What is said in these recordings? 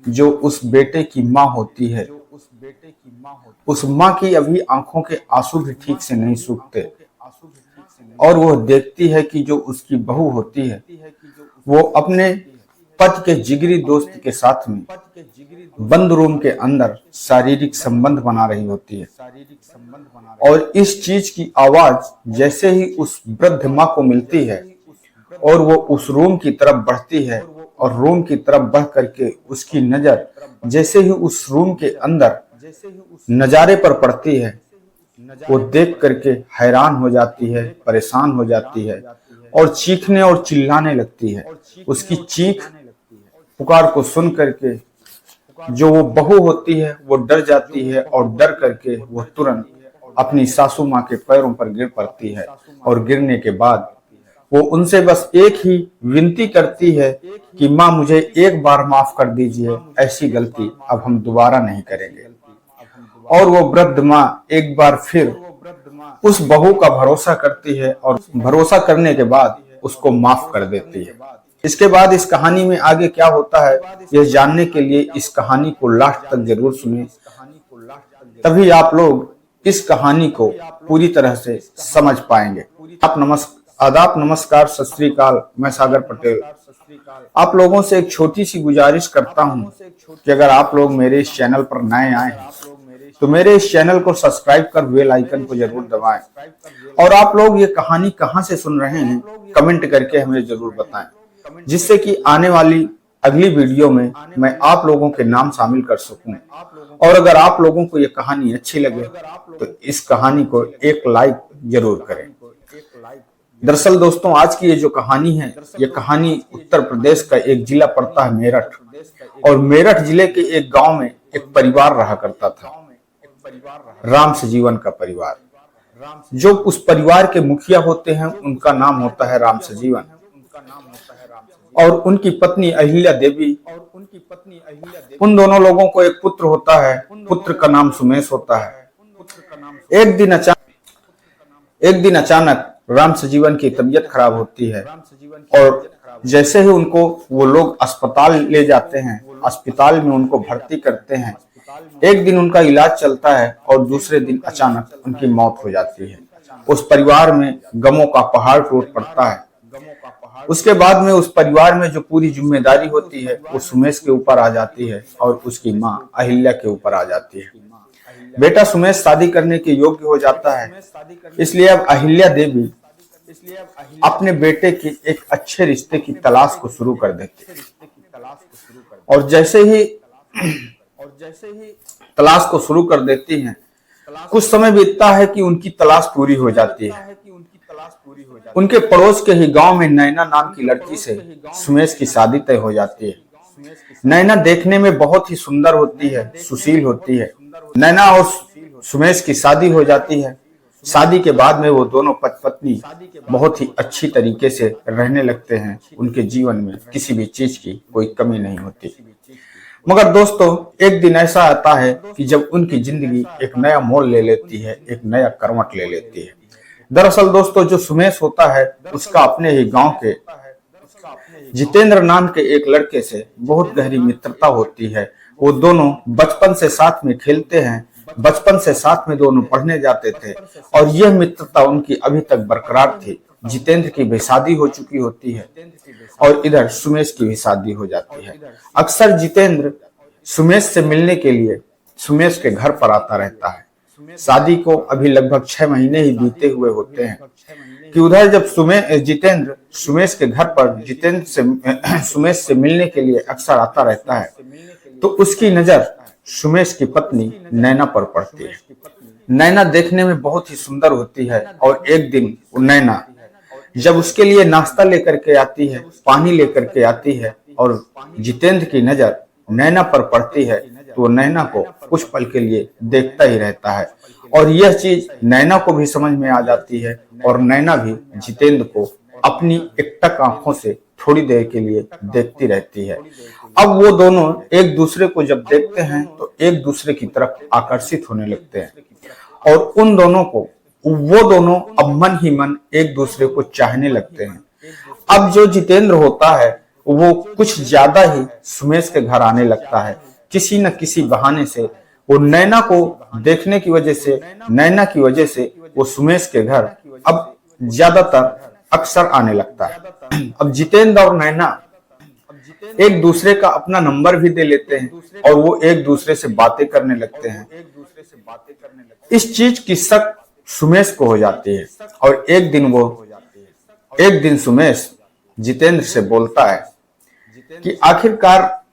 जो उस बेटे की माँ होती है, उस माँ की अभी आंखों के आंसू भी ठीक से नहीं सूखते और वह देखती है कि जो उसकी बहू होती है वो अपने पति के जिगरी दोस्त के साथ में बंद रूम के अंदर शारीरिक संबंध बना रही होती है। और इस चीज की आवाज जैसे ही उस वृद्ध माँ को मिलती है और वो उस रूम की तरफ बढ़ती है और रूम की तरफ बढ़ करके उसकी नजर जैसे ही उस रूम के अंदर नजारे पर पड़ती है, वो देख करके हैरान हो जाती है, परेशान हो जाती है और चीखने और चिल्लाने लगती है। उसकी चीख पुकार को सुन करके जो वो बहू होती है वो डर जाती है और डर करके वो तुरंत अपनी सासू माँ के पैरों पर गिर पड़ती है और गिरने के बाद वो उनसे बस एक ही विनती करती है कि माँ मुझे एक बार माफ कर दीजिए, ऐसी गलती अब हम दोबारा नहीं करेंगे। और वो वृद्ध माँ एक बार फिर उस बहू का भरोसा करती है और भरोसा करने के बाद उसको माफ कर देती है। इसके बाद इस कहानी में आगे क्या होता है यह जानने के लिए इस कहानी को लास्ट तक जरूर सुने, तभी आप लोग इस कहानी को पूरी तरह से समझ पाएंगे। आदाब, नमस्कार, सत श्री अकाल। मैं सागर पटेल आप लोगों से एक छोटी सी गुजारिश करता हूं कि अगर आप लोग मेरे इस चैनल पर नए आए हैं तो मेरे इस चैनल को सब्सक्राइब कर बेल आइकन को जरूर दबाएं और आप लोग ये कहानी कहां से सुन रहे हैं कमेंट करके हमें जरूर बताएं, जिससे कि आने वाली अगली वीडियो में मैं आप लोगों के नाम शामिल कर सकूं। और अगर आप लोगों को ये कहानी अच्छी लगे तो इस कहानी को एक लाइक जरूर करें। दरअसल दोस्तों, आज की ये जो कहानी है ये कहानी उत्तर प्रदेश का एक जिला पड़ता है मेरठ, और मेरठ जिले के एक गांव में एक परिवार रहा करता था, राम सजीवन का परिवार। जो उस परिवार के मुखिया होते हैं उनका नाम होता है राम सजीवन, और उनकी पत्नी अहिल्या देवी। उन दोनों लोगों को एक पुत्र होता है, पुत्र का नाम सुमेश होता है। एक दिन अचानक राम सजीवन की तबीयत खराब होती है और जैसे ही उनको वो लोग अस्पताल ले जाते हैं, अस्पताल में उनको भर्ती करते हैं। एक दिन उनका इलाज चलता है और दूसरे दिन अचानक उनकी मौत हो जाती है। उस परिवार में गमों का पहाड़ टूट पड़ता है। उसके बाद में उस परिवार में जो पूरी जिम्मेदारी होती है वो सुमेश के ऊपर आ जाती है और उसकी माँ अहिल्या के ऊपर आ जाती है। बेटा सुमेश शादी करने के योग्य हो जाता है, इसलिए अब अहिल्या देवी अपने बेटे के एक अच्छे रिश्ते की तलाश को शुरू कर देती है। और जैसे ही तलाश को शुरू कर देती हैं, कुछ समय बीतता है कि उनकी तलाश पूरी हो जाती है। उनके पड़ोस के ही गांव में नैना नाम की लड़की से सुमेश की शादी तय हो जाती है। नैना देखने में बहुत ही सुंदर होती है, सुशील होती है। नैना और सुमेश की शादी हो जाती है। शादी के बाद में वो दोनों पति पत्नी बहुत ही अच्छी तरीके से रहने लगते हैं। उनके जीवन में किसी भी चीज की कोई कमी नहीं होती। मगर दोस्तों, एक दिन ऐसा आता है कि जब उनकी जिंदगी एक नया मोड़ ले लेती है, एक नया करवट ले लेती है। दरअसल दोस्तों, जो सुमेश होता है उसका अपने ही गांव के जितेंद्र नाम के एक लड़के से बहुत गहरी मित्रता होती है। वो दोनों बचपन से साथ में खेलते हैं, बचपन से साथ में दोनों पढ़ने जाते थे और यह मित्रता उनकी अभी तक बरकरार थी। जितेंद्र की भी शादी हो चुकी होती है और इधर सुमेश की भी शादी हो जाती है। अक्सर जितेंद्र सुमेश से मिलने के लिए सुमेश के घर पर आता रहता है। शादी को अभी लगभग 6 महीने ही बीते हुए होते हैं कि उधर जब जितेंद्र सुमेश के घर पर सुमेश से मिलने के लिए अक्सर आता रहता है तो उसकी नजर सुमेश की पत्नी नैना पर पड़ती है। नैना देखने में बहुत ही सुंदर होती है और एक दिन नैना जब उसके लिए नाश्ता लेकर के आती है, पानी लेकर के आती है और जितेंद्र की नजर नैना पर पड़ती है तो वो नैना को कुछ पल के लिए देखता ही रहता है और यह चीज नैना को भी समझ में आ जाती है और नैना भी जितेंद्र को अपनी एकटक आंखों से थोड़ी देर के लिए देखती रहती है। अब वो दोनों एक दूसरे को जब देखते हैं तो एक दूसरे की तरफ आकर्षित होने लगते हैं और उन दोनों को वो दोनों अब मन ही मन एक दूसरे को चाहने लगते हैं। अब जो जितेंद्र होता है वो कुछ ज्यादा ही सुमेश के घर आने लगता है। किसी न किसी बहाने से वो नैना को देखने की वजह से, नैना की वजह से वो सुमेश के घर अब ज्यादातर अक्सर आने लगता है। अब जितेंद्र और नैना एक दूसरे का अपना नंबर भी दे लेते हैं और वो एक दूसरे से बातें करने लगते हैं। इस चीज की शक सुमेश को हो जाती है और एक दिन सुमेश जितेंद्र से बोलता है कि आखिरकार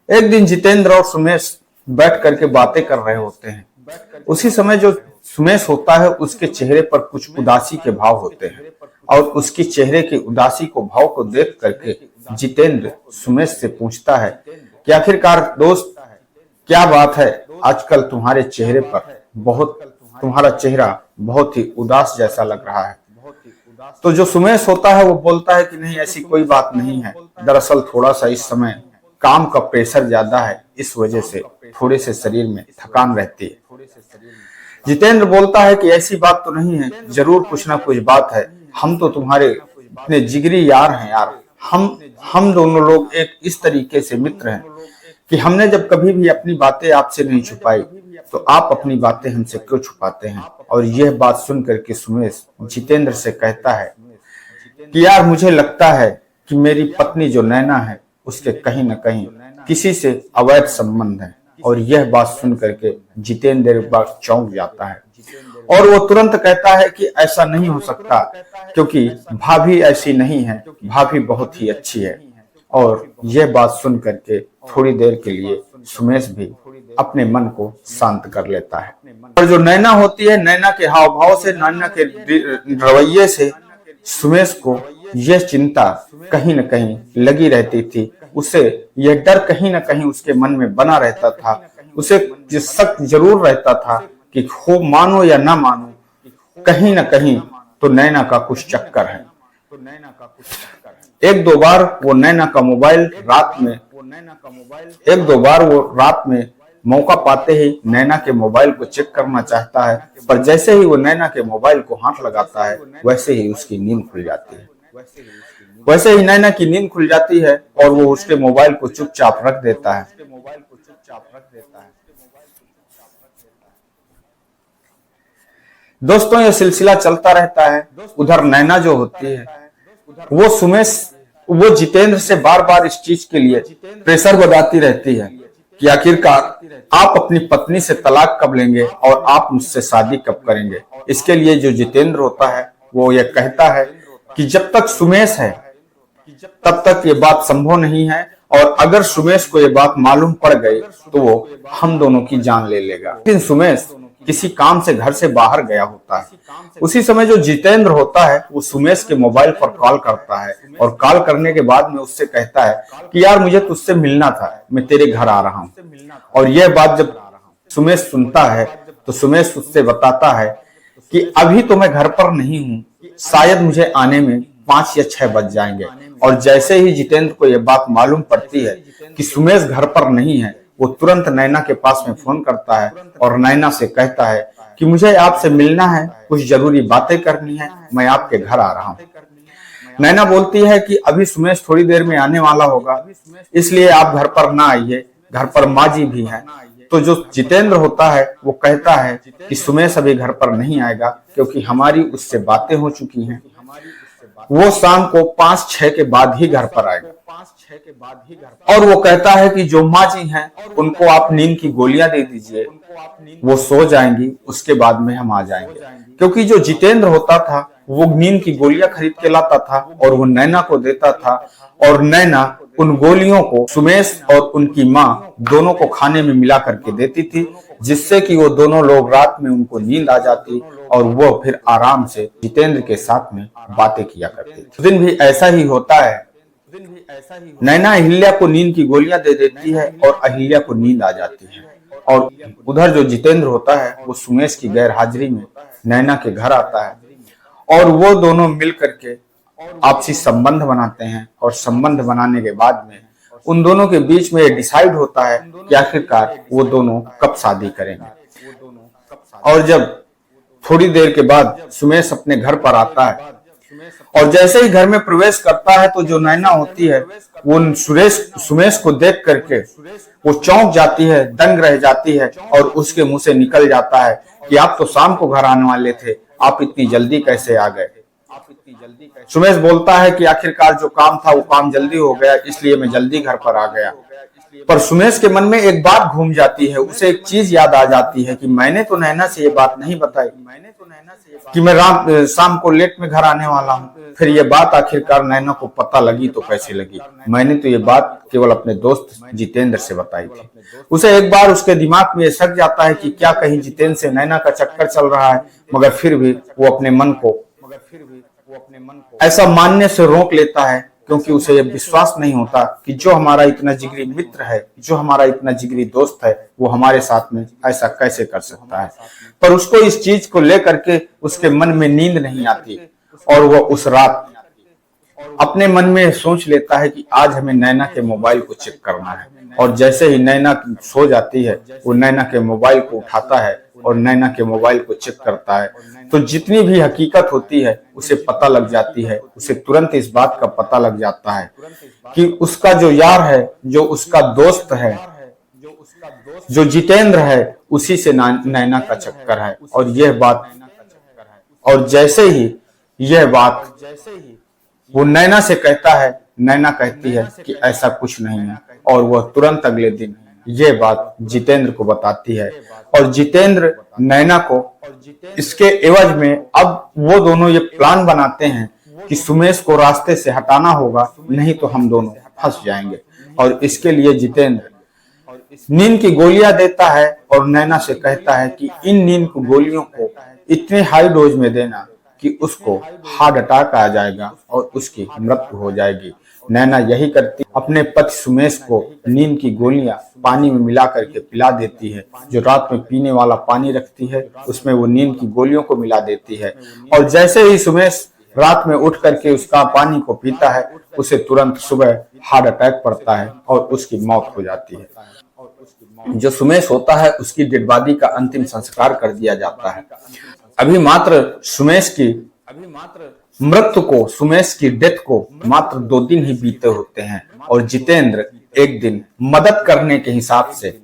एक दिन जितेंद्र और सुमेश बैठ करके बातें कर रहे होते हैं। उसी समय जो सुमेश होता है उसके चेहरे पर कुछ उदासी के भाव होते हैं और उसकी चेहरे की उदासी को भाव को देख करके जितेंद्र सुमेश से पूछता है कि आखिरकार दोस्त क्या बात है, आजकल तुम्हारे चेहरे पर तुम्हारा चेहरा बहुत ही उदास जैसा लग रहा है। तो जो सुमेश होता है वो बोलता है कि नहीं, ऐसी कोई बात नहीं है, दरअसल थोड़ा सा इस समय काम का प्रेशर ज्यादा है, इस वजह से थोड़े से शरीर में थकान रहती है। जितेंद्र बोलता है कि ऐसी बात तो नहीं है, जरूर कुछ ना कुछ बात है, हम तो तुम्हारे इतने जिगरी यार हैं यार, हम दोनों लोग एक इस तरीके से मित्र हैं कि हमने जब कभी भी अपनी बातें आपसे नहीं छुपाई तो आप अपनी बातें हमसे क्यों छुपाते हैं। और यह बात सुन करके सुमेश जितेंद्र से कहता है कि यार मुझे लगता है कि मेरी पत्नी जो नैना है उसके कहीं न कहीं किसी से अवैध संबंध है। और यह बात सुन करके जितेंद्र एक बार चौंक जाता है और वो तुरंत कहता है कि ऐसा नहीं हो सकता, क्योंकि भाभी ऐसी नहीं है, भाभी बहुत ही अच्छी है। और यह बात सुन करके थोड़ी देर के लिए सुमेश भी अपने मन को शांत कर लेता है। और जो नैना होती है, नैना के हाव भाव से, नैना के रवैये से सुमेश को यह चिंता कहीं न कहीं लगी रहती थी। उसे यह डर कहीं न कहीं उसके मन में बना रहता था। उसे शक जरूर रहता था कि हो मानो या ना मानो, कहीं न कहीं तो नैना का कुछ चक्कर है। एक दो बार वो नैना का मोबाइल रात में मौका पाते ही नैना के मोबाइल को चेक करना चाहता है, पर जैसे ही वो नैना के मोबाइल को हाथ लगाता है वैसे ही उसकी नींद खुल जाती है। वैसे ही नैना की नींद खुल जाती है और वो उसके मोबाइल को चुपचाप रख देता है। दोस्तों ये सिलसिला चलता रहता है। उधर नैना जो होती है वो जितेंद्र से बार बार इस चीज के लिए प्रेशर बनाती रहती है कि आखिरकार आप अपनी पत्नी से तलाक कब लेंगे और आप मुझसे शादी कब करेंगे। इसके लिए जो जितेंद्र होता है वो ये कहता है कि जब तक सुमेश है तब तक ये बात संभव नहीं है, और अगर सुमेश को ये बात मालूम पड़ गई तो वो हम दोनों की जान ले लेगा। लेकिन सुमेश किसी काम से घर से बाहर गया होता है। उसी समय जो जितेंद्र होता है वो सुमेश के मोबाइल पर कॉल करता है और कॉल करने के बाद में उससे कहता है कि यार मुझे तुझसे मिलना था, मैं तेरे घर आ रहा हूँ। और यह बात जब सुमेश सुनता है तो सुमेश उससे बताता है कि अभी तो मैं घर पर नहीं हूँ, शायद मुझे आने में 5 या 6 बज जाएंगे। और जैसे ही जितेंद्र को यह बात मालूम पड़ती है कि सुमेश घर पर नहीं है, वो तुरंत नैना के पास में फोन करता है और नैना से कहता है कि मुझे आपसे मिलना है, कुछ जरूरी बातें करनी है, मैं आपके घर आ रहा हूँ। नैना बोलती है कि अभी सुमेश थोड़ी देर में आने वाला होगा, इसलिए आप घर पर ना आइए, घर पर माँ जी भी हैं। तो जो जितेंद्र होता है वो कहता है कि सुमेश अभी घर पर नहीं आएगा, क्योंकि हमारी उससे बातें हो चुकी हैं, वो शाम को 5-6 के बाद ही घर पर आएगा। और वो कहता है कि जो माँ जी हैं उनको आप नींद की गोलियां दे दीजिए, वो सो जाएंगी, उसके बाद में हम आ जाएंगे। क्योंकि जो जितेंद्र होता था वो नींद की गोलियां खरीद के लाता था और वो नैना को देता था, और नैना उन गोलियों को सुमेश और उनकी माँ दोनों को खाने में मिला करके देती थी, जिससे कि वो दोनों लोग रात में उनको नींद आ जाती और वो फिर आराम से जितेंद्र के साथ में बातें किया करते थे। दिन भी ऐसा ही होता है। नैना अहिल्या को नींद की गोलियां दे देती है और अहिल्या को नींद आ जाती है। और उधर जो जितेंद्र होता है वो सुमेश की गैर हाजिरी में नैना के घर आता है और वो दोनों मिल करके आपसी संबंध बनाते हैं। और संबंध बनाने के बाद में उन दोनों के बीच में डिसाइड होता है कि आखिरकार वो दोनों कब शादी करेंगे। और जब थोड़ी देर के बाद सुमेश अपने घर पर आता है और जैसे ही घर में प्रवेश करता है तो जो नैना होती है वो सुमेश को देख करके वो चौंक जाती है, दंग रह जाती है और उसके मुंह से निकल जाता है कि आप तो शाम को घर आने वाले थे, आप इतनी जल्दी कैसे आ गए। सुमेश बोलता है कि आखिरकार जो काम था वो काम जल्दी हो गया, इसलिए मैं जल्दी घर पर आ गया। पर सुमेश के मन में एक बात घूम जाती है, उसे एक चीज याद आ जाती है कि मैंने तो नैना से ये बात नहीं बताई कि मैं शाम को लेट में घर आने वाला हूँ। फिर ये बात आखिरकार नैना को पता लगी तो कैसे लगी। मैंने तो ये बात केवल अपने दोस्त जितेंद्र से बताई थी। उसे एक बार उसके दिमाग में शक जाता है कि क्या कहीं जितेंद्र से नैना का चक्कर चल रहा है, मगर फिर भी वो अपने मन को ऐसा मानने से रोक लेता है, क्योंकि उसे यह विश्वास नहीं होता कि जो हमारा इतना जिगरी मित्र है, जो हमारा इतना जिगरी दोस्त है, वो हमारे साथ में ऐसा कैसे कर सकता है। पर उसको इस चीज को लेकर के उसके मन में नींद नहीं आती और वो उस रात अपने मन में सोच लेता है कि आज हमें नैना के मोबाइल को चेक करना है। और जैसे ही नैना सो जाती है वो नैना के मोबाइल को उठाता है और नैना के मोबाइल को चेक करता है तो जितनी भी हकीकत होती है उसे पता लग जाती है। उसे तुरंत इस बात का पता लग जाता है कि उसका जो यार है, जो उसका दोस्त है, जो जितेंद्र है, उसी से नैना का चक्कर है। और यह बात, और जैसे ही यह बात वो नैना से कहता है, नैना कहती है कि ऐसा कुछ नहीं है और वह तुरंत अगले दिन यह बात जितेंद्र को बताती है। और जितेंद्र नैना को इसके एवज में अब वो दोनों ये प्लान बनाते हैं कि सुमेश को रास्ते से हटाना होगा, नहीं तो हम दोनों फंस जाएंगे। और इसके लिए जितेंद्र नींद की गोलियां देता है और नैना से कहता है कि इन नींद की गोलियों को इतने हाई डोज में देना कि उसको हार्ट अटैक आ जाएगा और उसकी मृत्यु हो जाएगी। नैना यही करती, अपने पति सुमेश को नींद की गोलियां पानी में मिला करके पिला देती है। जो रात में पीने वाला पानी रखती है उसमें वो नींद की गोलियों को मिला देती है। और जैसे ही सुमेश रात में उठ करके उसका पानी को पीता है उसे तुरंत सुबह हार्ट अटैक पड़ता है और उसकी मौत हो जाती है। जो सुमेश होता है उसकी डेड बॉडी का अंतिम संस्कार कर दिया जाता है। अभी मात्र सुमेश की मृत्यु को, सुमेश की डेथ को मात्र 2 दिन ही बीते होते हैं और जितेंद्र एक दिन मदद करने के हिसाब से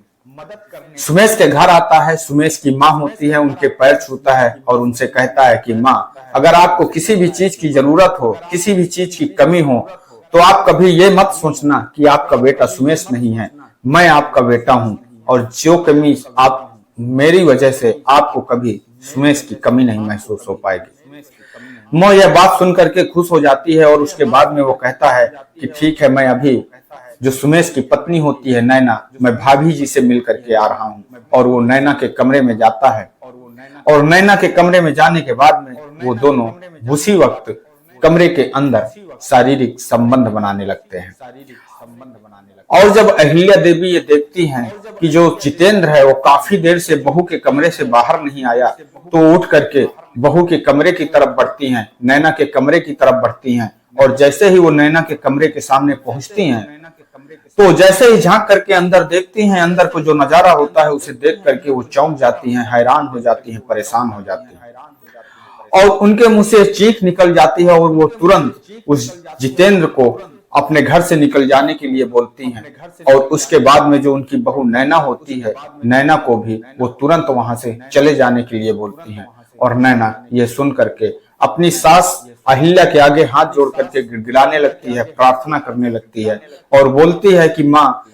सुमेश के घर आता है। सुमेश की माँ होती है, उनके पैर छूता है और उनसे कहता है कि माँ, अगर आपको किसी भी चीज की जरूरत हो, किसी भी चीज की कमी हो, तो आप कभी ये मत सोचना कि आपका बेटा सुमेश नहीं है, मैं आपका बेटा हूँ और जो कमी आप मेरी वजह से आपको कभी सुमेश की कमी नहीं महसूस हो पाएगी। माँ यह बात सुन करके खुश हो जाती है और उसके बाद में वो कहता है कि ठीक है, मैं अभी जो सुमेश की पत्नी होती है नैना, मैं भाभी जी से मिल करके आ रहा हूँ। और वो नैना के कमरे में जाता है और नैना के कमरे में जाने के बाद में वो दोनों उसी वक्त कमरे के अंदर शारीरिक संबंध बनाने लगते हैं। और जब अहिल्या देवी ये देखती हैं कि जो जितेंद्र है वो काफी देर से बहू के कमरे से बाहर नहीं आया, तो उठ करके बहू के कमरे की तरफ बढ़ती हैं, नैना के कमरे की तरफ बढ़ती हैं। और जैसे ही वो नैना के कमरे के सामने पहुंचती हैं तो जैसे ही झांक करके अंदर देखती हैं, अंदर को जो नजारा होता है उसे देख करके वो चौंक जाती हैं, हैरान हो जाती हैं, परेशान हो जाती हैं और उनके मुंह से चीख निकल जाती है और वो तुरंत उस जितेंद्र को अपने घर से निकल जाने के लिए बोलती हैं। और उसके बाद में जो उनकी बहू नैना होती है, नैना को भी वो तुरंत वहां से चले जाने के लिए बोलती हैं। और नैना ये सुन करके अपनी सास अहिल्या के आगे हाथ जोड़ करके गिड़गिड़ाने लगती है, प्रार्थना करने लगती है और बोलती है कि माँ,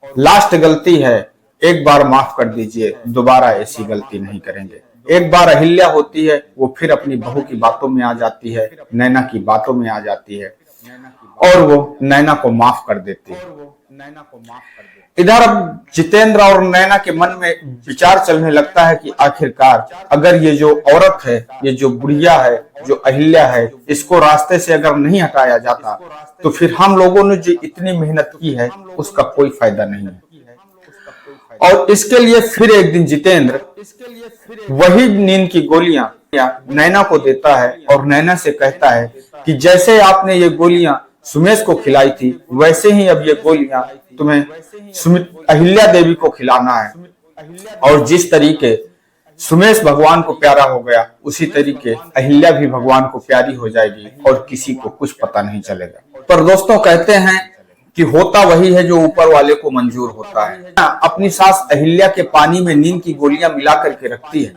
लास्ट गलती है, एक बार माफ कर दीजिए, दोबारा ऐसी गलती नहीं करेंगे। एक बार अहिल्या होती है, वो फिर अपनी बहू की बातों में आ जाती है, नैना की बातों में आ जाती है और वो नैना को माफ कर देती है। इधर अब जितेंद्र और नैना के मन में विचार चलने लगता है कि आखिरकार अगर ये जो औरत है, ये जो बुढ़िया है, जो अहिल्या है, इसको रास्ते से अगर नहीं हटाया जाता तो फिर हम लोगों ने जो इतनी मेहनत की है उसका कोई फायदा नहीं है। और इसके लिए फिर एक दिन जितेंद्र वही नींद की गोलियां नैना को देता है और नैना से कहता है कि जैसे आपने ये गोलियां सुमेश को खिलाई थी वैसे ही अब ये गोलियां तुम्हें अहिल्या देवी को खिलाना है। और जिस तरीके सुमेश भगवान को प्यारा हो गया, उसी तरीके अहिल्या भी भगवान को प्यारी हो जाएगी और किसी को कुछ पता नहीं चलेगा। पर दोस्तों कहते हैं कि होता वही है जो ऊपर वाले को मंजूर होता है। अपनी सास अहिल्या के पानी में नींद की गोलियां मिला करके रखती है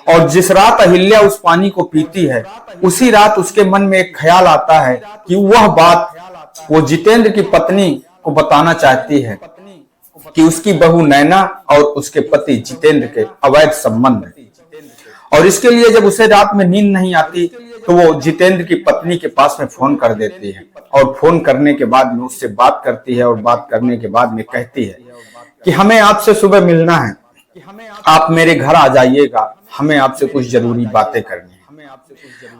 और जिस रात अहिल्या उस पानी को पीती है उसी रात उसके मन में एक ख्याल आता है कि वह बात वो जितेंद्र की पत्नी को बताना चाहती है कि उसकी बहू नैना और उसके पति जितेंद्र के अवैध संबंध है। और इसके लिए जब उसे रात में नींद नहीं आती तो वो जितेंद्र की पत्नी के पास में फोन कर देती है और फोन करने के बाद में उससे बात करती है और बात करने के बाद में कहती है कि हमें आपसे सुबह मिलना है, आप मेरे घर आ जाइएगा, हमें आपसे कुछ जरूरी बातें करनी है।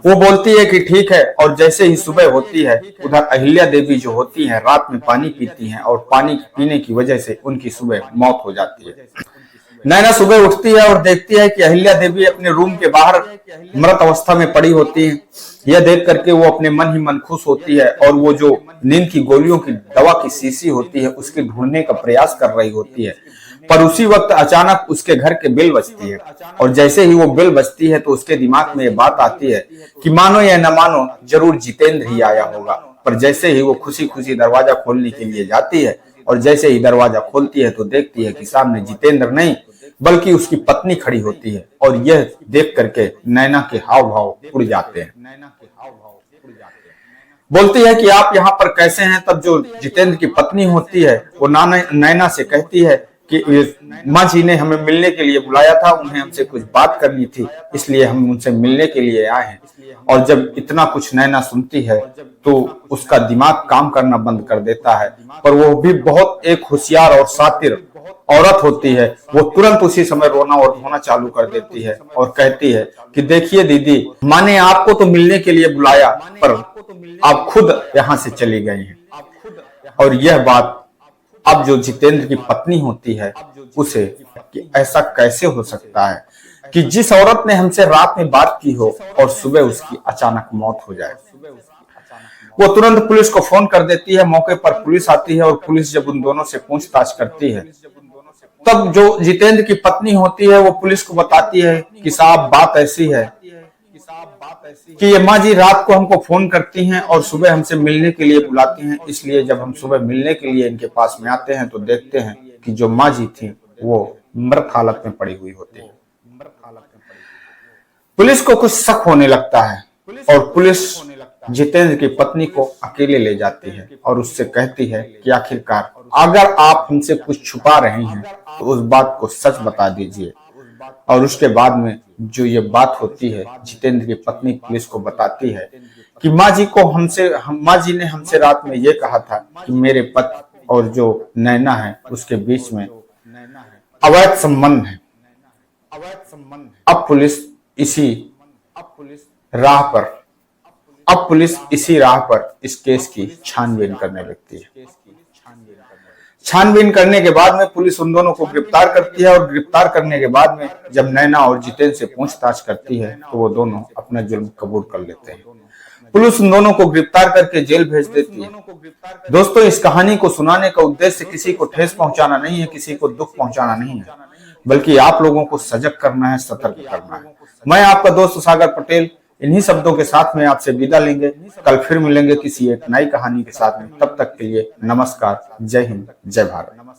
वो बोलती है कि ठीक है। और जैसे ही सुबह होती है उधर अहिल्या देवी जो होती हैं रात में पानी पीती हैं और पानी पीने की वजह से उनकी सुबह मौत हो जाती है। नैना सुबह उठती है और देखती है कि अहिल्या देवी अपने रूम के बाहर मृत अवस्था में पड़ी होती है। यह देख करके वो अपने मन ही मन खुश होती है और वो जो नींद की गोलियों की दवा की शीशी होती है उसके ढूंढने का प्रयास कर रही होती है। पर उसी वक्त अचानक उसके घर के बेल बजती है और जैसे ही वो बेल बजती है तो उसके दिमाग में ये बात आती है कि मानो या न मानो जरूर जितेंद्र ही आया होगा। पर जैसे ही वो खुशी खुशी दरवाजा खोलने के लिए जाती है और जैसे ही दरवाजा खोलती है तो देखती है कि सामने जितेंद्र नहीं बल्कि उसकी पत्नी खड़ी होती है और यह देख करके नैना के हाव भाव उड़ जाते हैं। बोलती है कि आप यहाँ पर कैसे हैं। तब जो जितेंद्र की पत्नी होती है वो नैना से कहती है कि माँ जी ने हमें मिलने के लिए बुलाया था, उन्हें हमसे कुछ बात करनी थी, इसलिए हम उनसे मिलने के लिए आए हैं। और जब इतना कुछ नैना सुनती है तो उसका दिमाग काम करना बंद कर देता है। पर वो भी बहुत एक होशियार और शातिर औरत होती है। वो तुरंत उसी समय रोना और धोना चालू कर देती है और कहती है कि देखिए दीदी, माँ ने आपको तो मिलने के लिए बुलाया पर आप खुद यहाँ से चली गई हैं। और यह बात अब जो जितेंद्र की पत्नी होती है उसे कि ऐसा कैसे हो सकता है कि जिस औरत ने हमसे रात में बात की हो और सुबह उसकी अचानक मौत हो जाए। वो तुरंत पुलिस को फोन कर देती है। मौके पर पुलिस आती है और पुलिस जब उन दोनों से पूछताछ करती है तब जो जितेंद्र की पत्नी होती है वो पुलिस को बताती है कि साहब बात ऐसी है कि ये माँ जी रात को हमको फोन करती हैं और सुबह हमसे मिलने के लिए बुलाती हैं, इसलिए जब हम सुबह मिलने के लिए इनके पास में आते हैं तो देखते हैं कि जो माँ जी थी वो मृत हालत में पड़ी हुई होती है। पुलिस को कुछ शक होने लगता है और पुलिस जितेंद्र की पत्नी को अकेले ले जाती है और उससे कहती है कि आखिरकार अगर आप हमसे कुछ छुपा रहे हैं तो उस बात को सच बता दीजिए। और उसके बाद में जो ये बात होती है जितेंद्र की पत्नी पुलिस को बताती है कि माँ जी ने हमसे रात में ये कहा था कि मेरे पति और जो नैना है उसके बीच में अवैध संबंध है। अब पुलिस इसी राह पर इस केस की छानबीन करने लगती है। छानबीन करने के बाद में पुलिस उन दोनों को गिरफ्तार करती है और गिरफ्तार करने के बाद में जब नैना और जितेंद्र से पूछताछ करती है तो वो दोनों अपना जुर्म कबूल कर लेते हैं। पुलिस उन दोनों को गिरफ्तार करके जेल भेज देती है। दोस्तों, इस कहानी को सुनाने का उद्देश्य किसी को ठेस पहुंचाना नहीं है, किसी को दुख पहुंचाना नहीं है, बल्कि आप लोगों को सजग करना है, सतर्क करना है। मैं आपका दोस्त सागर पटेल इन्हीं शब्दों के साथ में आपसे विदा लेंगे। कल फिर मिलेंगे किसी एक नई कहानी के साथ में। तब तक के लिए नमस्कार, जय हिंद, जय भारत।